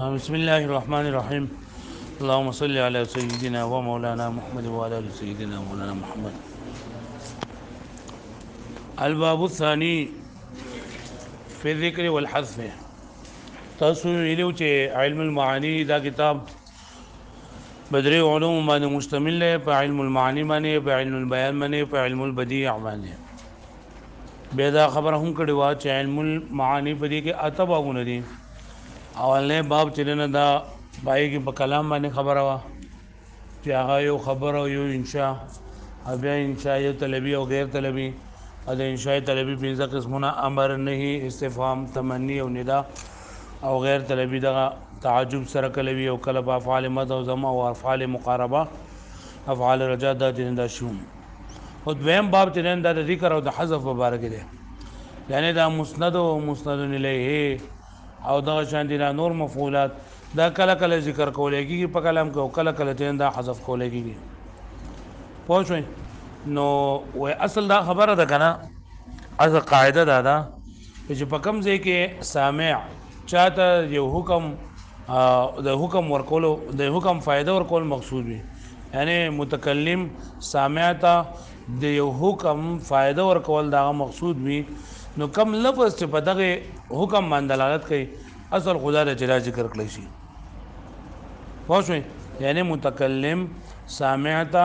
بسم الله الرحمن الرحيم. اللهم صل على سيدنا ومولانا محمد وعلى ال سيدنا مولانا محمد. الباب الثاني في الذكر والحذف. تاسو ویلو چې علم المعانی دا کتاب بدري علوم باندې مشتمل دی، په علم المعانی باندې، په علم البيان باندې، په علم البديع باندې. به دا خبره هم کړي وا چې علم المعانی په دې کې اته بابونه دي. اولنې باب چې نه دا پای کې په کلام باندې خبره وا چې هغه یو خبره یو انشاء او بیا انشاء یو طلبي او غیر طلبي. دا انشاء طلبي پنځه قسمونه: امر، نهي، استفهام، تمني او ندا. او غیر طلبي دغه تعجب سره کلوي او کله په افعال مد او ضم او افعال مقاربه، افعال رجاء دا د شوم. او دویم باب چې دا د ذکر او د حذف مبارک دی، یعنی دا مسند او مسند الیه او دغه شان دي نور مفعولات دا کله کله ذکر کولای کیږي په کلام کې او کله کله ته دا حذف کولای کیږي. پوه شئ؟ نو و اصل دا خبره ده کنه، اصل قاعده دا چې په کوم ځای کې سامع چاته یو حکم د حکم ورکولو د حکم فائدہ ورکول مقصود وي، یعنی متکلم سامع ته د یو حکم فائدہ ورکول دا مقصود وي، نو کم لفظ چې په دغه حکم باندې دلالت کوي اصل خدا د جلا ذکر کړی شي. پوه شئ؟ یعنی متکلم سامع ته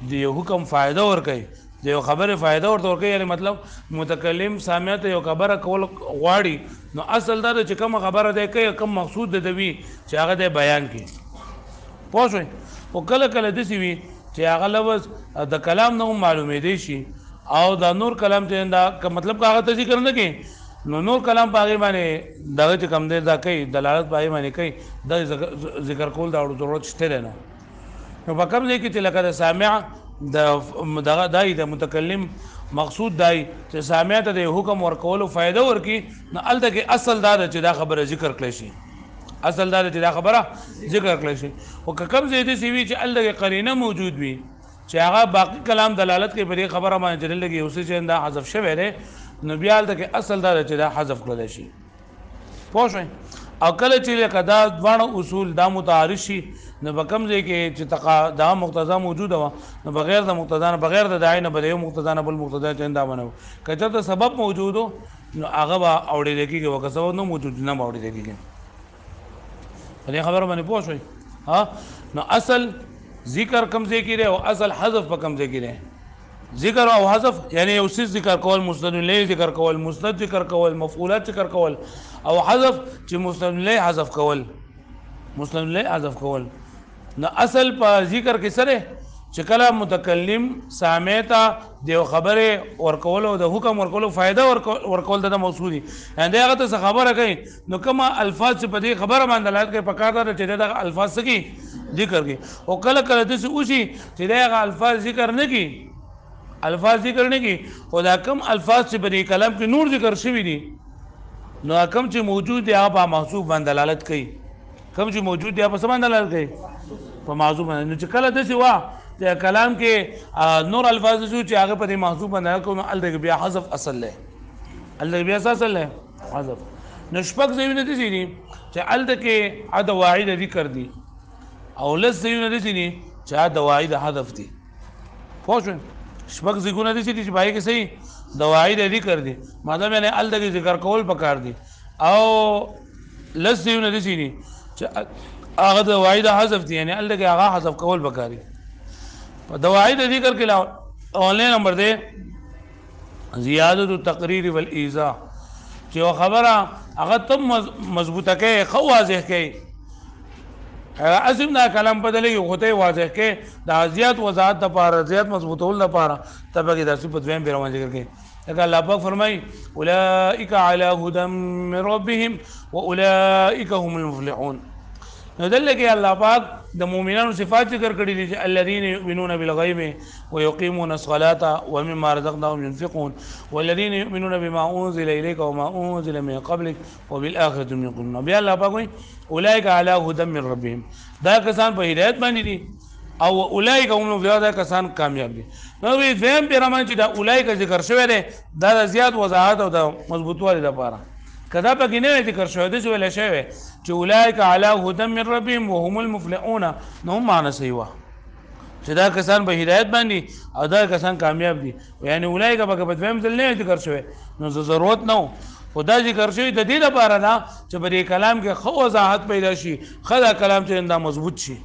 د یو حکم فائدہ ورکوي، د یو خبره فائدہ ورته ورکوي، یعنی مطلب متکلم سامع ته یو خبره کول غواړي، نو اصل دا چې کوم خبره ده کوي کوم مقصود ده دوی چې هغه د بیان کوي. پوه شئ؟ او کله کله دسی وي چې هغه لفظ د کلام نه معلومې دی شي او دا نور کلام ته دا مطلب هغه ته ذکر نه کوي، نو نور کلام په هغه باندې دغه چې کم دی دا کوي دلالت په هغه باندې کوي، دا ذکر کول دا ضرورت شته نه. نو په کوم ځای کې چې لکه د سامع دغه دای د متکلم مقصود دای چې سامع ته د حکم ورکولو فائدہ ورکي، نو الته کې اصل دا چې دا خبره ذکر کړی شي، اصل دا چې دا خبره ذکر کړی شي. او کوم ځای دې وی چې الته کې قرینه موجود وي چې هغه باقی کلام دلالت کوي په دې خبره باندې چې لګي اوسې چې دا حذف شوی دی، نو بیا الته کې اصل دا چې دا حذف کړل شي. پوه شئ؟ او کله چې لکه دا دوه اصول دا متعارض شي، نو په کوم ځای کې چې دا مقتضا موجوده وه، نو بغیر د مقتضا نه بغیر د داعی نه به یو مقتضا نه بل مقتضا چې دا ونه که چېرته سبب موجود و نو هغه به اورېدل کېږي، او که سبب نه موجود نه به اورېدل کېږي. په دې خبره باندې پوه شئ؟ نو اصل ذکر کوم ځای کې دی او اصل حذف په کوم ځای کې دی. ذکر او حذف یعنی یو څه ذکر کول، مسند الیه ذکر کول، مسند ذکر کول، مفعولات ذکر کول، او حذف چې مسند الیه حذف کول، مسند الیه حذف کول. نو اصل په ذکر کې سره چې کله متکلم سامع ته د خبره ورکول او د حکم ورکول فائدہ ورکول د مقصودی، یعنی هغه ته خبره کوي، نو کومه الفاظ چې په دې خبره باندې دلالت کوي په کار دا چې دا الفاظ سکی ذکر کوي. او کله کله د اوسي چې دا الفاظ ذکر نه کوي، الفاظ ذکر نه کوي، او دا کم الفاظ چې په دې کلام کې نور ذکر شوی دي، نو کم چې موجود دی هغه په محذوف باندې دلالت کوي، کم چې موجود دی په څه باندې دلالت کوي؟ په محذوف باندې. نو چې کله داسې وا چې کلام کې نور الفاظ شو چې هغه په دې محذوف باندې دلالت کوي، نو الته بیا حذف اصل دی، الته بیا اصل دی حذف. نو شپږ ځایونه دي چې الته کې عد واحد ذکر دي، او لس ځایونه دي چې عد واحد حذف دي. پوه شئ؟ شپږ ذکرونه دي چې پای کې صحیح دواعی د ذکر دي، مطلب یعنی ال دغه ذکر کول پکار دي، او لس ذکرونه دي چې هغه دواعی د حذف دي، یعنی ال دغه هغه حذف کول پکار دي. په دواعی د ذکر کې اولنې نمبر دی زیادت التقریر والایضاح، چې خبره هغه تم مضبوطه کوي، خو واضح کوي، اسیم دا کلام بدلې غوته واضح کې دا زیات وضاحت د پاره، زیات مضبوطول د پاره تبګي د صفات ویم بیرون ذکر کې. لکه الله پاک فرمای اولئک علی هدى من ربهم واولئک هم المفلحون. نو دلته الله پاک د مؤمنانو صفات ذکر کړي دي چې الذين يؤمنون بالغیب ويقيمون الصلاة ومما رزقناهم ينفقون والذين يؤمنون بما انزل اليك وما انزل من قبلك وبالاخره هم يوقنون. بیا الله پاک وایي اولئک علی هدى من ربهم، دا کسان په هدایت باندې دي، او اولئک هم المفلحون، دا کسان کامیاب دي. نو وی فهم پیرمان چې دا اولئک ذکر شوی دی دا زیات وضاحت او د مضبوطوالي لپاره، کدا پکې نه ذکر شوی د ویل شوی چې اولئک علی هدى من ربهم وهم المفلحون نو معنی صحیح و چې دا کسان په هدایت باندې او دا کسان کامیاب دي یعنی اولئک پکې په دویم ځل نه ذکر شوی نو ضرورت نه خدا ذکر شوی د دې لپاره دا چې په دې کلام کې خو وضاحت پیدا شي خدا کلام چې دا مضبوط شي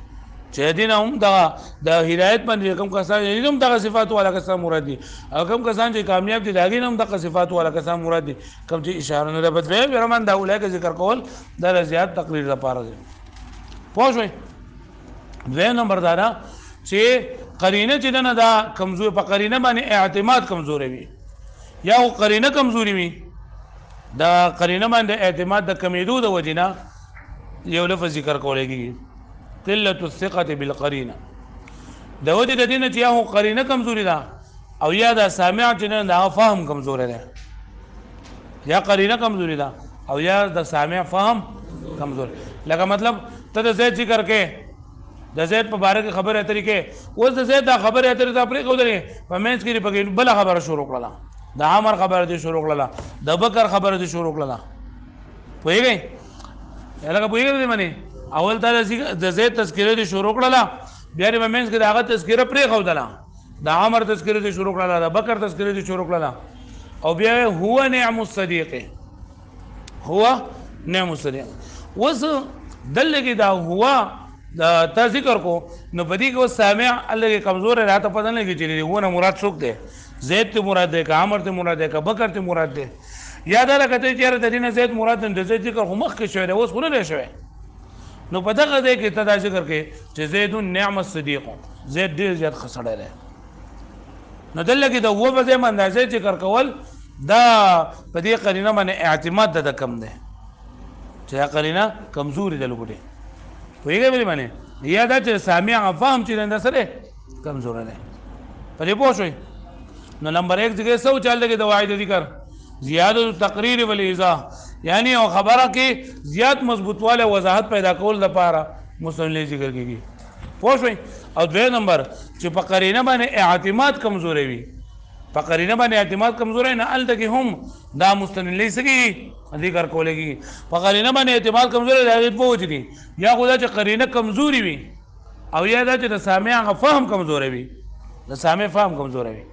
چې دین هم د هدایت باندې کوم کسان دي هم دغه صفات والا کسان مراد دي او کوم کسان چې کامیاب دي داګین هم دغه صفات والا کسان مراد دي کوم چې اشاره نه بدوي برمان دا اولایک ذکر کول د زیات تقریر لپاره دي پوه شئ دوه نمبر دا چې قرینه چې نه دا کمزور په قرینه باندې اعتماد کمزوري وي یا قرینه کمزوري وي دا قرینه باندې اعتماد د کمیدو د وجنه یو لفظ ذکر کولای قلة الثقة بالقرینه د ودې د دینه چې یو قرینه کمزوري ده او یا د سامع چې نه دا فهم کمزوري ده یا قرینه کمزوري ده او یا د سامع فهم کمزور لکه مطلب ته د زید ذکر کې د زید په باره کې خبره اترې کې اوس د زید دا خبره اترې ته پرې کوي په منځ کې په بل خبره شروع کړله د عمر خبره دې شروع کړله د بکر خبره دې شروع کړله پوهیږئ لکه پوهیږئ معنی اول ته د زید تذکره دې شروع کړله بیا یې په منځ کې د هغه تذکره پرې ښودله د عمر تذکره دې شروع کړله د بکر تذکره دې شروع کړله او بیا هو نعم الصدیق هو نعم الصدیق اوس دلته کې دا هو دا تا ذکر کو نو بدی کو سامع الله کې کمزور راته پته نه لګی چې ونه مراد څوک دی زید ته مراد دی که عمر ته مراد دی که بکر ته مراد دی یاد راکته چې د دینه زید مراد د زید ذکر خو مخ کې شوی دی اوس خو نه شوی نو په دغه ځای کې ته دا ذکر کې چې زید نعم الصدیق زید ډیر زیات خسړی دی نو دلته کې د هو په ځای باندې ذکر کول دا په دې قرینه باندې اعتماد د کم دی چې قرینه کمزوري ده لګوټي پوهیږئ بلی باندې یا دا چې سامع فهم چې د سره کمزوره ده په دې پوه شئ نو نمبر 1 ځای سو چل لګي د واحد ذکر زیاده تقریر والایضاح یعنی او خبره کې زیات مضبوطواله وضاحت پیدا کول لپاره مستمل ذکر کیږي پوه شئ او دوه نمبر چې په قرینه باندې اعتماد کمزوري وي په قرینه باندې اعتماد کمزوري نه ال دغه هم دا مستمل سګي ذکر کولېږي په قرینه باندې اعتماد کمزوري راغی په وجه دي یا خدای چې قرینه کمزوري وي او یا دا چې د سامع فهم کمزوري وي د سامع فهم کمزوري وي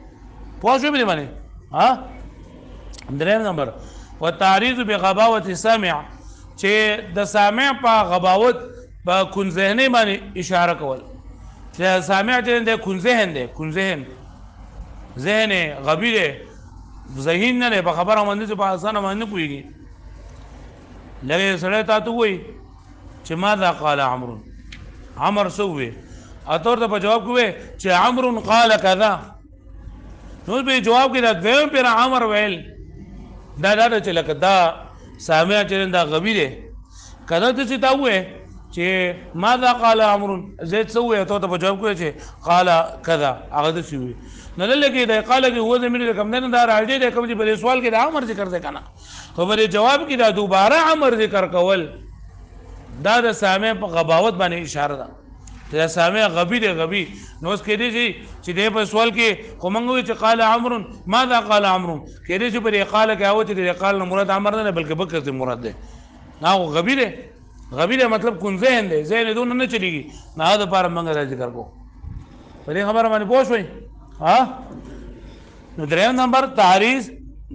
پوه شئ به باندې ها دریم نمبر وتعریض بغباوت السامع چې د سامع په غباوت په کون ذهنی باندې اشاره کول چې سامع چې د کون ذهن دی کون ذهن غبی دی ذهین نه په خبره باندې په اسانه باندې پويږي لکه سړی ته وایي چې ماذا قال عمر سووي اته ته په جواب کوي چې عمرو قال كذا نو به جواب کې دا دویم پر عمر ویل دا چې لکه دا سامع چې دا غبی دی کله ته تا وایي چې ماذا قال عمرو زید سووي اته ته په جواب کوي چې قال كذا هغه د سووي نه لګي دا قال کې هو زمينه کم نه دا راځي د کوم چې په سوال کې د عمر ذکر دی کنه خو په جواب کې دا دوباره عمر ذکر کول دا د سامع په غباوت باندې اشاره ده چې سامع غبی دی غبی نو اس کې دي چې د په سوال کې کومنګوي چې قال عمرو ماذا قال عمرو کې دي چې په قال کې او چې قال نه مراد عمر نه بلکې بکر ته مراد ده نه غبی دی غبی دی مطلب کون ذهن دی ذهن دون نه چلیږي نه دا پر منګه ذکر کو په دې خبره باندې پوه شئ ها نو دریم نمبر تعریض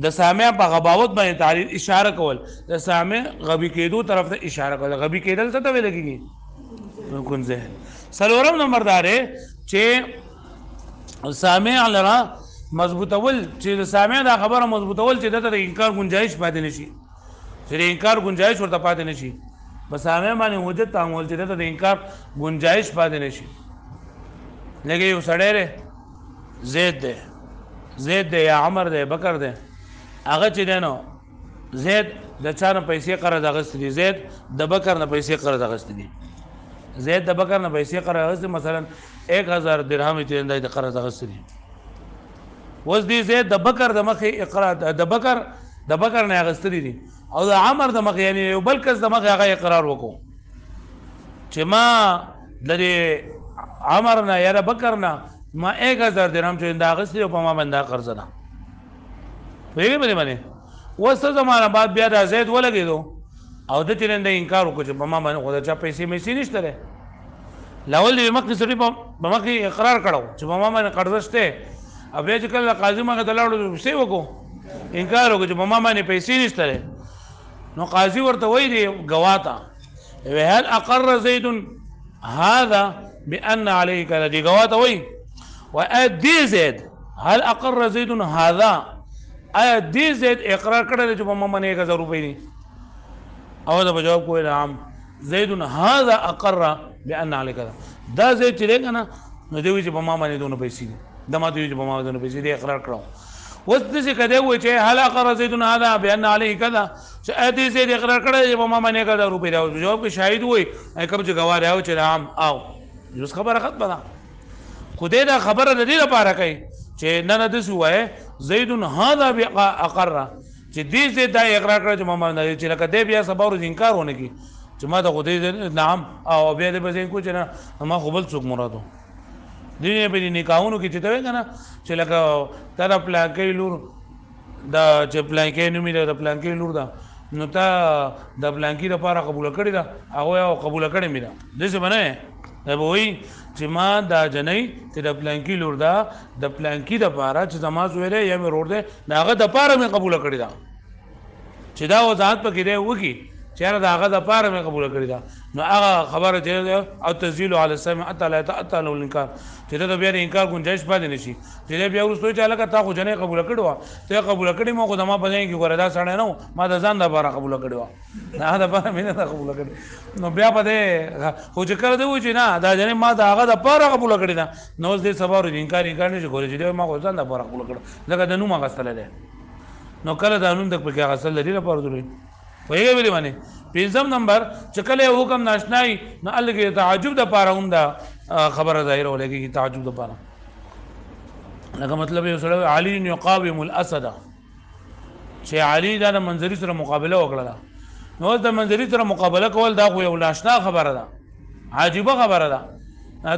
د سامع په غباوت باندې تعریض اشاره کول د سامع غبی کېدو طرف ته اشاره کول غبی کېدل څه ته ویل کېږي کون ذهن سلورم نمبر دار چې سامع لرا مضبوطول چې د سامع دا خبره مضبوطول چې د انکار گنجائش پاتې نشي چې د انکار گنجائش ورته پاتې نشي بس سامع باندې حجت تعامل چې د انکار گنجائش پاتې نشي لکه یو سړی زید دی یا عمر دی بکر دی هغه چې دی نو زید د چا نه پیسې قرض اخیستې دي زید د بکر نه پیسې قرض اخیستې دي زید د بکر نه پیسې قرض اخیستې مثلا 1000 درهم چې د قرض اخیستې دي اوس دی زید د بکر د مخې اقرار د بکر نه اخیستې دي او د عمر د مخې یعنی یو بل کس د مخې هغه اقرار وکړو چې ما د عمر نه یا د بکر نه ما 1000 درهم چې دا اخیستې په ما باندې قرض نه پوهېږئ په دې باندې وسته زمانه بعد بیا دا زید ولګېدو او د تیرنده انکار وکړو چې په ما باندې خو د چا پیسې میسې نشته دی لاول د مخکې سړي په مخکې اقرار کړو چې په ما باندې قرضه شته او بیا چې کله قاضي مخې ته لاړو څه وکړو انکار وکړو چې په ما باندې پیسې نشته دی نو قاضي ورته وایي دی ګواه ته هل اقر زید هذا بأن عليه كذا دي ګواه ته وایي وأدي زید هل اقر زید هذا آیا دې زید اقرار کړی چې په ما باندې 1000 روپۍ دي او دا جواب کوی نعم زید هذا اقر بأن عليه كذا دا زید چې دی که نه نو دی وایي چې په ما باندې دونه پیسې دي دا ما ته وایي چې په ما دونه پیسې دي اقرار کړو اوس داسې که دی وایي چې هل اقر زید هذا بأن عليه كذا چې آیا دې زید اقرار کړی چې په ما باندې 1000 روپۍ دي جواب کې شاهد وایي کوم چې ګواه دی چې نعم او اوس خبره ختمه ده خو دې دا خبره د دې لپاره کوي چې نه داسې ووایه زید هذا اقر چې دې زید دا اقرار کړی چې ما باندې چې لکه دی بیا سبا ورځ انکار ونه کړي چې ما ته خو دې نعم او بیا دې به ذهن کو چې نه ما خو بل څوک مراد و دې په دې نکاحونو کې چې ته وایې که نه چې لکه تا د پلانکۍ لور دا چې پلانکۍ نومې ده د پلانکۍ لور ده نو تا د پلانکۍ دپاره قبوله کړې ده هغوی او قبوله کړې مې ده داسې به نه دا به وایي چې ما دا جنۍ چې د پلانکي لور ده د پلانکي دپاره چې زما زوی دی یا مې رور دی د هغه دپاره مې قبوله کړې ده چې دا وضاحت پکې دی وکړي چې یاره د هغه دپاره مې قبوله کړې ده نو هغه خبره چې او تزیل علی السمع حتی لا یتأتی له الانکار چې ته د بیا د انکار ګنجایش پاتې نه شي چې دی بیا وروسته چې هلکه تا خو جنۍ قبوله کړې وه ته یې قبوله کړې ما خو د ما په ځای کې ګوره دا سړی نه و ما د ځان دپاره قبوله کړې وه د هغه دپاره مې نه ده قبوله کړې نو بیا په دې خو چې کله دی وایي چې نه دا جنۍ ما د هغه دپاره قبوله کړې ده نو اوس دې سبا ورځ انکار نه شي کولی چې دی ما خو ځان دپاره قبوله کړه ځکه د نوم اخیستلی دی نو کله دا نوم د پکې اخیستل د دې لپاره ضروري پوهېږئ ولې باندې پنځم نمبر چې کله یو حکم ناشنایي نو هلته کې تعجب دپاره هم دا خبره ظاهره ولګېږي تعجب دپاره لکه مطلب یو سړی علي یقاوم الاسد چې علي دا د منظري سره مقابله وکړله نو اوس د منظري سره مقابله کول دا خو یو ناشنا خبره ده عجیبه خبره ده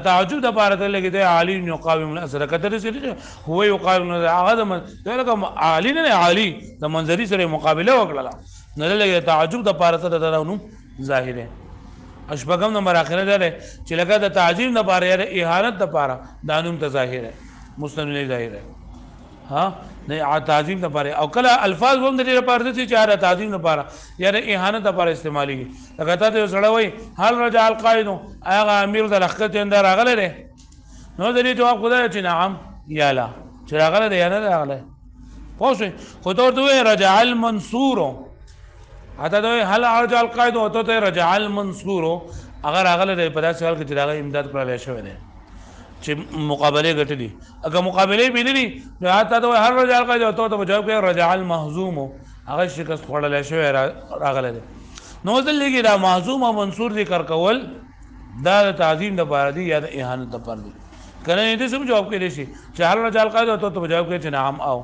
تعجب دپاره ته لګېدی علي یقاوم الاسد که ته داسې هو یقاوم هغه لکه علي نه علي د منظري سره مقابله وکړله نو دلته تعجب دپاره ته د نوم ظاهر دی شپږم نمبر اخره دا دی چې لکه د تعظیم دپاره یا د اهانت دپاره دا نوم ته ظاهر دی مستند الیه ظاهر دی ها د تعظیم دپاره او کله الفاظ هم د دې لپاره دي چې د تعظیم دپاره یا د اهانت دپاره استعمالېږي لکه تا ته یو سړی وایي هل رجع القائد هغه امیر د لښکر چې انده راغلی دی نو د دې جواب خو دا چې نعم یا لا چې راغلی دی یا نه راغلی پوه شوې خو ته ورته وایې رجع المنصور حتی دوی هل رجع القائد او ته رجع المنصور اگر راغلی دی په داسې حال کې چې د هغه امداد کړلی شوی دی چې مقابلې ګټلي اگر مقابلې بې نه دي نو حتی دوی هل رجع القائد او ته به جواب کوي رجع المهزوم هغه شکست خوړلی شوی راغلی دی نو اوس دلته کې دا محزوم او منصور ذکر کول دا د تعظیم دپاره دي یا د اهانت دپاره دي که نه دې څه جواب کولی شي چې هل رجع القائد او ته به جواب کوي چې نعم او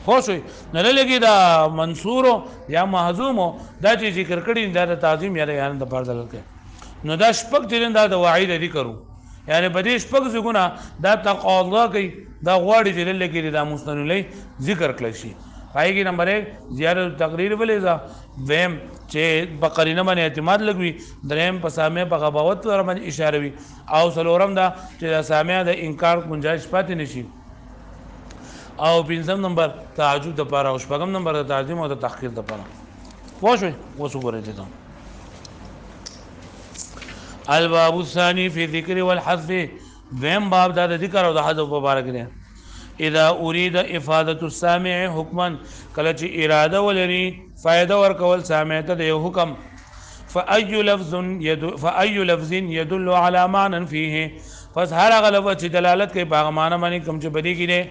خو شوي نو لږې دا منصورو یا محزومو دا چې ذکر کړي دا د تعظیم یا د اهانت دپاره دلل کوي نو دا شپږ چې دا د وعید ذکر وو یعنې په دې شپږ ځایونه دا تقاضا کوي دا غواړي چې دلته کې دا مستند الیه ذکر کړی شي پای کې نمبر 1 زیادت تقریر ولیزا دویم چې په قرینه باندې اعتماد لګوي دریم په سامع په غباوت باندې اشاره وي او څلورم دا چې د سامع د انکار گنجائش پاتې نشي او پنځم نمبر تعجب دپاره او شپږم نمبر د تعظیم او د تحقیر دپاره پوه شوئ اوس وګورئ دې ته الباب الثاني في ذکر والحذف دویم باب دا د ذکر او د حذف په باره کې دی اذا اريد افاده السامع حکما کله چې اراده ولري فائدہ ورکول سامع ته د یو حکم فاي لفظ يدل على معنى فيه پس هر هغه لفظ چې دلالت کوي په هغه معنی باندې کوم چې بدی کې دی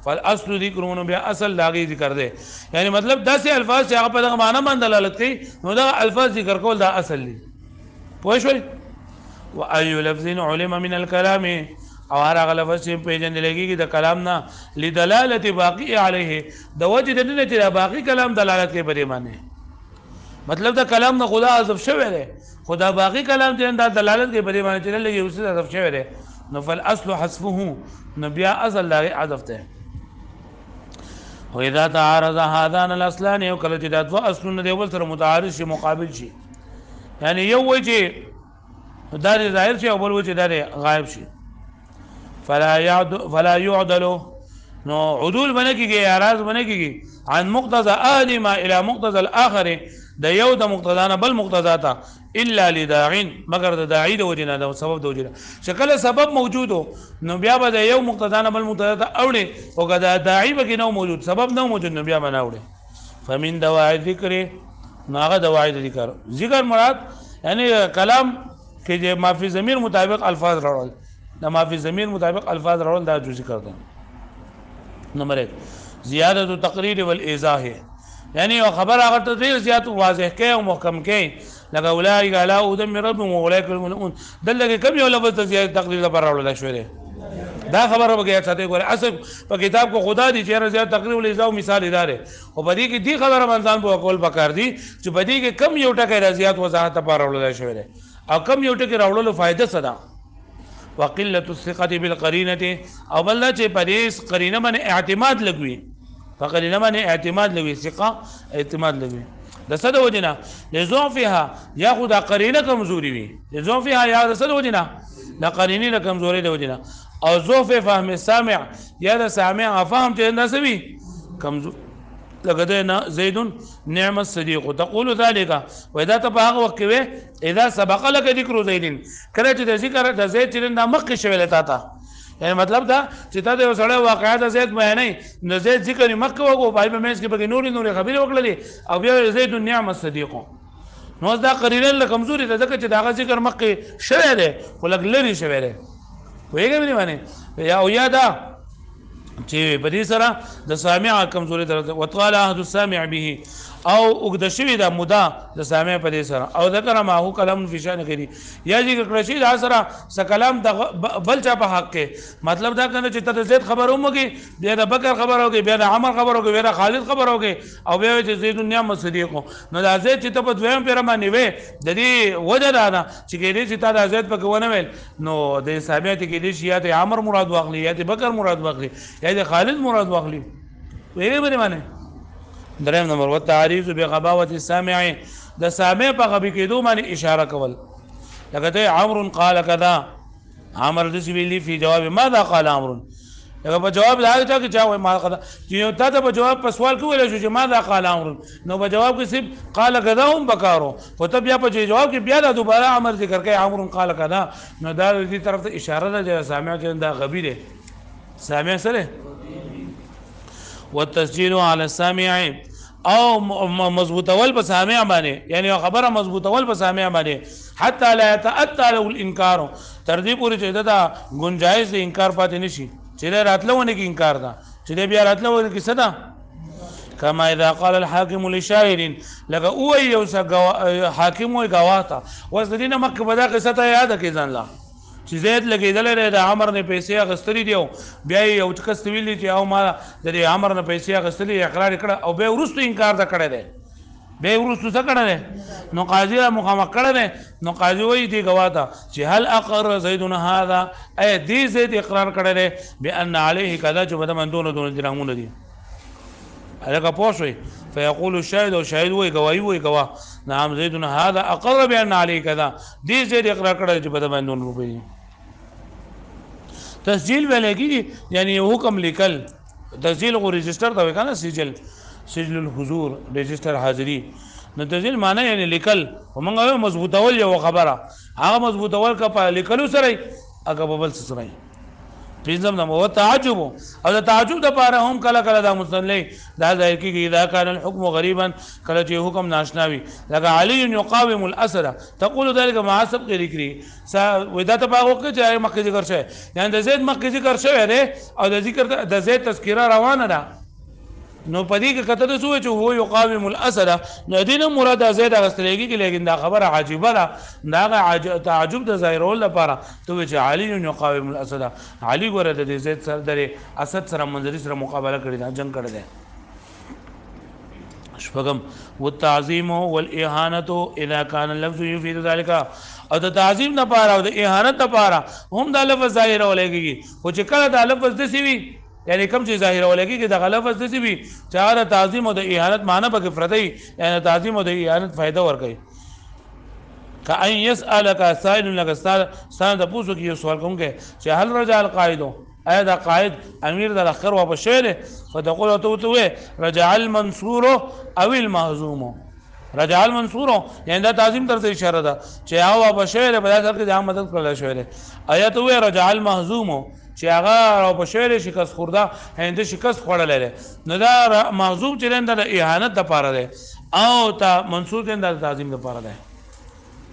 فالاصل ذکرونه بیا اصل لاغي ذکر دی یعنی مطلب داسې الفاظ چې هغه په دغه معنی باندې دلالت کوي نو دا الفاظ ذکر کول دا اصل دی پوه شئ واي لفظ علم من الكلام او هر هغه لفظ چې پیژندل کېږي د کلام نه لدلالت باقی علیه د وجه د نه چې باقی کلام دلالت کوي په دې باندې مطلب دا کلام نه خدا حذف شوی دی خدا باقی کلام چې دا دلالت کوي په دې باندې چې لږه اوس حذف شوی دی نو فالاصل حذفه نو بیا اصل لاغي حذف دی و اذا تعارض هذان الاصلان یو کله چې دا دوه اصلونه دی ول سره متعارض شي مقابل شي یعنی یو وایي چې دا ظاهر شي او بل وایي چې دا غایب شي فلا يعدل نو عدول بنه کیږي اعراض بنه کیږي عن مقتضى احدهما الى مقتضى الاخر د یو د مقتضا نه بل مقتضا ته الا لداعين مگر د داعی د وجنه د سبب د وجنه شکل سبب موجودو نو بیا به د یو مقتضا نه بل مقتضا ته اوړي او کدا داعی به نه موجود سبب نه موجود نو بیا نه اوړي فمن دواعي ذکر ناغه دواعي ذکر مراد یعنی کلام کې چې مافي ضمیر مطابق الفاظ راوړل د مافي ضمیر مطابق الفاظ راوړل دا جو ذکر ده نمبر 1 زیادت التقریر والايضاح یعنی خبر هغه ته ډیر زیات واضح کې او محکم کې لکه اولئک علی هدى من ربهم واولئک المؤمنون دلته کوم یو لفظ ته زیات تقریر لپاره راوړل شوی دا خبره وګیا ساته ګوره اصل په کتاب کو خدا دی چې زیات تقریر والايضاح مثال اداره او بدی کې دی خبره منځان په کول پکار دی چې بدی کې کم یو ټکی زیات وضاحت لپاره راوړل شوی او کم یو ټکی راوړلو فائدہ صدا وقله الثقه بالقرینه او بل چې پریس قرینه باندې اعتماد لګوي فقرینه باندې اعتماد لګوي ثقه اعتماد لګوي د صد وجنا لزوفها یاخذ قرینه کمزوري وي لزوفها یا د صد وجنا د قرینه کمزوري د وجنا او زوف فهم السامع یا د سامع فهم چې نسوي کمزور لقد زيد نعم الصديق تقول ذلك واذا تبغى وقت اذا سبق لك ذكر زيد کله چې ذکر د زید چې د مخ شویل تا یعنی مطلب دا چې تا د سړی واقعات د زید بیانې نو زید ذکر مخ وګو پای په مېز کې به نور خبرې وکړلې او بیا زید نعم الصديق نو دا قرینه کمزوري ده ځکه چې دا ذکر مخ شوی دی ولګ لري شوی دی وایګم نه باندې یا او یا دا چې په دې سره د سامع کمزوري درته وطال عهد السامع به او وګد شوی دا مودا د سامع په دې سره او ذکر ما هو کلام فی شان غیری یا ذکر کړی شي دا سره س کلام د بل چا په حق کې مطلب دا کنه چې ته زید خبر اومږي بیا د بکر خبر اوږي بیا د عمر خبر اوږي بیا د خالد خبر اوږي او بیا چې زید النعم صدیق نو دا زید چې ته په دویم پیر باندې وې د دې وجه دا چې کې دې چې تا د زید په کوونه ویل نو د سامع ته کې دې شیا ته عمر مراد واخلي یا ته بکر مراد واخلي یا د خالد مراد واخلي ویلې باندې معنی دریم نمبر والتعریض بغباوه السامع د سامع په غبي کېدو باندې اشاره کول لکه ته عمرو قال كذا عمر د ویلي په جواب ماذا قال عمرو لکه په جواب دا چې چا وای ما قضا چې تا ته په جواب په سوال کې ویل شو چې ماذا قال عمرو نو په جواب کې صرف قال كذا هم بکارو او ته بیا په جواب کې بیا دوباره عمر ذکر کوي عمرو قال كذا نو دا دې طرف ته اشاره ده چې سامع چې دا غبي دی سامع سره والتسجيل على السامع او مضبوطول په سامع باندې یعنی خبره مضبوطول په سامع باندې حتى لا يتاتى له الانكار تر دې پورې چې دا گنجائز د انکار پاتې نشي چې راتلونه کې انکار ده چې بیا راتلونه کې صدا كما اذا قال الحاكم لشاهد لکه او یو حاکم وي گواهه وزدینه مکه بدا قصه ته یاد کې ځان لا چې زید لګیدل لري د عمر نه پیسې اغستري دیو بیا یو ټکس ویلي چې او ما د عمر نه پیسې اغستلي اقرار کړه او به ورستو انکار دا کړی دی به ورستو څه کړی دی نو قاضي مخامخ کړی دی نو قاضي وایي دی گواته چې هل اقر زید هذا اي دې زید اقرار کړی دی بان عليه كذا چې بده من دون درهمونه دي هغه پوښوي فيقول الشاهد او شاهد وایي گواہی وایي گواه نعم زید هذا اقر بان عليه كذا دې زید اقرار کړی چې بده من دون روپۍ تسجیل ولګي یعنی حکم لیکل تسجیل غو رجستر ته وکنه سجل الحضور رجستر حاضری نو تسجیل معنی یعنی لیکل ومنګه مضبوطول یو خبره هغه مضبوطول کا په لیکلو سره هغه ببل سره پینځم نو تعجب او د تعجب د پاره هم کله کله دا مستنلی دا ځای کې اذا كان الحكم غريبا کله چې حکم ناشناوي لکه علي يقاوم الاسد تقول ذلك مع سبق ذکری ودا ته په وخت چې مکه ذکر شوی یعنی د زید مکه ذکر شوی دی او د ذکر د زید تذکرہ روانه ده نو پدې کې کته د سوې چې هو يقاوم الاسد نو دینه مراد زید غستلېږي کې لیکن دا خبره عجيبه ده دا تعجب د ظاهرول لپاره ته چې علي يقاوم الاسد علي ګوره د زید سره د اسد سره منځري سره مقابله کړی دا جنگ کړی دی شپږم والتعظیم والاهانه اذا كان اللفظ يفيد ذلك او د تعظیم لپاره او د اهانت لپاره هم دا لفظ ظاهر ولګي خو چې کله دا لفظ د سی وي یعنی کوم چې ظاهر ولګي کې د غلفظ دسی وي چې هغه تعظیم او د اهانت معنی به فردی یعنی تعظیم او د اهانت فائدہ ورکوي کأن يسألك سائل لك ستانه د پوسو کې یو سوال کوم کې چې هل رجع القائد ایا دا قائد امیر د اخر واپس شوی فتقول تو رجع المنصور او المهزوم رجع المنصور یعنی دا تعظیم تر اشاره ده چې هغه واپس شوی په داسر کې د مدد کړل شوی ایا تو رجع المهزوم چې هغه واپس شوی شکست خورده هنده شکست خوړل نه دا مهزوم چې د اهانت د پاره ده او تا منصور د تعظیم د پاره ده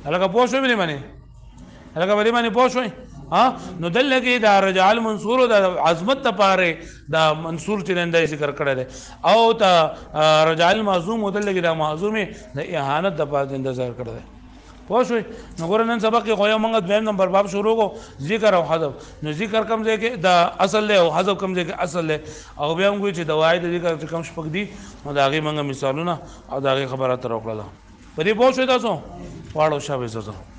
هلکه پوه شوې بلې معنی هلکه بلې معنی پوه شوې نو دلته کې دا رجع المنصور او د عظمت لپاره دا منصور چې نن ذکر کړی دی او تا رجع المعزوم دلته کې دا معزوم د اهانت لپاره ذکر کړی دی پوه شوې نو ګور نن سبق کې خو یو موږ دویم نمبر باب شروع کو ذکر او حذف نو ذکر کم ځای کې دا اصل له او حذف کم ځای کې اصل له او بیا موږ چې دوايي د ذکر چې کم شپږ دي نو دا غي موږ مثالونه او دا غي خبره تر وکړه په دې پوه شوې تاسو واړو شابه زړه